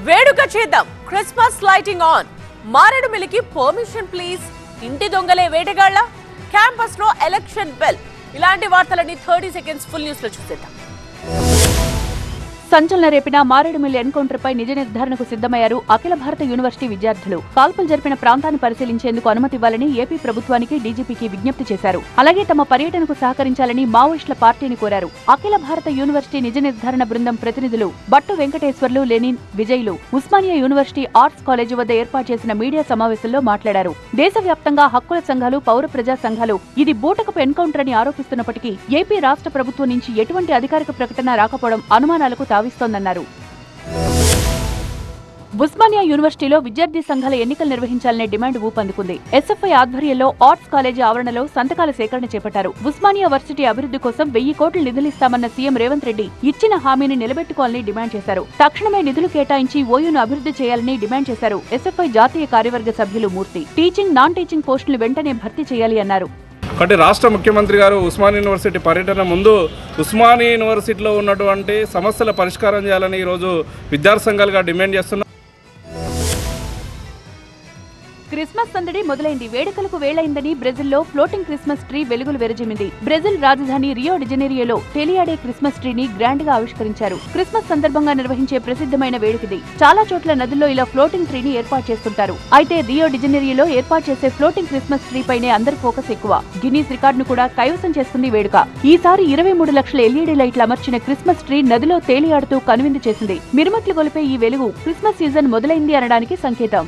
వేడుక చేద్దాం Christmas lighting on మారేడుమిల్లికి పర్మిషన్ ప్లీజ్ ఇంటి దొంగలే వేటగాళ్ళ క్యాంపస్ లో ఎలక్షన్ బెల్ ఇలాంటి వార్తలని 30 సెకండ్స్ ఫుల్ న్యూస్ లో చూసేద్దాం. సంచలన రేపిన మారేడుమిల్లి ఎన్కౌంటర్ పై నిజ నిర్ధారణకు సిద్ధమయ్యారు అఖిల భారత యూనివర్సిటీ విద్యార్థులు. కాల్పులు జరిపిన ప్రాంతాన్ని పరిశీలించేందుకు అనుమతి ఇవ్వాలని ఏపీ ప్రభుత్వానికి డీజీపీకి విజ్ఞప్తి చేశారు. అలాగే తమ పర్యటనకు సహకరించాలని మావోయిస్టుల పార్టీని కోరారు. అఖిల భారత యూనివర్సిటీ నిజ నిర్ధారణ బృందం ప్రతినిధులు బట్టు వెంకటేశ్వర్లు, లెనిన్, విజయ్లు ఉస్మానియా యూనివర్సిటీ ఆర్ట్స్ కాలేజీ వద్ద ఏర్పాటు చేసిన మీడియా సమావేశంలో మాట్లాడారు. దేశవ్యాప్తంగా హక్కుల సంఘాలు, పౌర ప్రజా సంఘాలు ఇది బూటకపు ఎన్కౌంటర్ అని ఆరోపిస్తున్నప్పటికీ ఏపీ రాష్ట్ర ప్రభుత్వం నుంచి ఎటువంటి అధికారిక ప్రకటన రాకపోవడం అనుమానాలకు తావిస్తోందన్నారు. ఉస్మానియా యూనివర్సిటీలో విద్యార్థి సంఘాల ఎన్నికలు నిర్వహించాలనే డిమాండ్ ఊపందుకుంది. ఎస్ఎఫ్ఐ ఆధ్వర్యంలో ఆర్ట్స్ కాలేజీ ఆవరణలో సంతకాల సేకరణ చేపట్టారు. ఉస్మానియా వర్సిటీ అభివృద్ధి కోసం 1000 కోట్లు నిధులిస్తామన్న సీఎం రేవంత్ రెడ్డి ఇచ్చిన హామీని నిలబెట్టుకోవాలని డిమాండ్ చేశారు. తక్షణమే నిధులు కేటాయించి ఓయూను అభివృద్ధి చేయాలని డిమాండ్ చేశారు. ఎస్ఎఫ్ఐ జాతీయ కార్యవర్గ సభ్యులు మూర్తి టీచింగ్, నాన్ టీచింగ్ పోస్టులు వెంటనే భర్తీ చేయాలి అన్నారు. కాబట్టి రాష్ట్ర ముఖ్యమంత్రి గారు ఉస్మానియా యూనివర్సిటీ పర్యటన ముందు ఉస్మానియా యూనివర్సిటీలో ఉన్నటువంటి సమస్యల పరిష్కారం చేయాలని ఈరోజు విద్యార్థి సంఘాలుగా డిమాండ్ చేస్తున్నారు. క్రిస్మస్ సందడి మొదలైంది. వేడుకలకు వేళైందని బ్రెజిల్లో ఫ్లోటింగ్ క్రిస్మస్ ట్రీ వెలుగులు వెరజిమ్మింది. బ్రెజిల్ రాజధాని రియో డిజెనేరియోలో తేలియాడే క్రిస్మస్ ట్రీని గ్రాండ్ గా ఆవిష్కరించారు. క్రిస్మస్ సందర్భంగా నిర్వహించే ప్రసిద్ధమైన వేడుకది. చాలా చోట్ల నదుల్లో ఇలా ఫ్లోటింగ్ ట్రీని ఏర్పాటు చేస్తుంటారు. అయితే రియో డిజెనేరియోలో ఏర్పాటు చేసే ఫ్లోటింగ్ క్రిస్మస్ ట్రీ పైనే అందరి ఫోకస్ ఎక్కువ. గిన్నీస్ రికార్డును కూడా కైవసం చేసుకుంది వేడుక. ఈసారి 23 లక్షల ఎల్ఈడీ లైట్లు అమర్చిన క్రిస్మస్ ట్రీ నదిలో తేలియాడుతూ కనువిందు చేసింది. మిరుమట్లు గొలిపే ఈ వెలుగు క్రిస్మస్ సీజన్ మొదలైంది అనడానికి సంకేతం.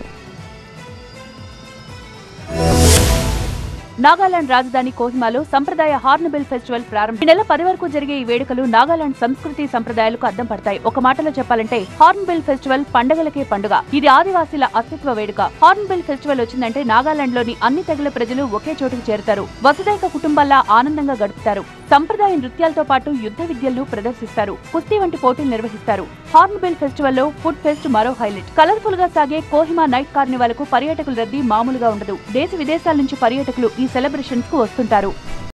నాగాలాండ్ రాజధాని కోహిమాలో సంప్రదాయ హార్న్బిల్ ఫెస్టివల్ ప్రారంభం. ఈ నెల 10 వరకు జరిగే ఈ వేడుకలు నాగాలాండ్ సంస్కృతి సంప్రదాయాలకు అద్దం పడతాయి. ఒక మాటలో చెప్పాలంటే హార్న్బిల్ ఫెస్టివల్ పండగలకే పండుగ. ఇది ఆదివాసీల అస్తిత్వ వేడుక. హార్న్బిల్ ఫెస్టివల్ వచ్చిందంటే నాగాలాండ్ లోని అన్ని తెగల ప్రజలు ఒకే చోటుకు చేరుతారు. వసుదైక కుటుంబాల్లా ఆనందంగా గడుపుతారు. సంప్రదాయ నృత్యాలతో పాటు యుద్ధ విద్యలను ప్రదర్శిస్తారు. కుస్తీ వంటి పోటీలు నిర్వహిస్తారు. హార్న్బిల్ ఫెస్టివల్ లో ఫుడ్ ఫెస్ట్ మరో హైలైట్. కలర్ఫుల్ గా సాగే కోహిమా నైట్ కార్నివాల్ కు పర్యాటకుల రద్దీ మామూలుగా ఉండదు. దేశ విదేశాల నుంచి పర్యాటకులు ఈ సెలబ్రేషన్స్ కు వస్తుంటారు.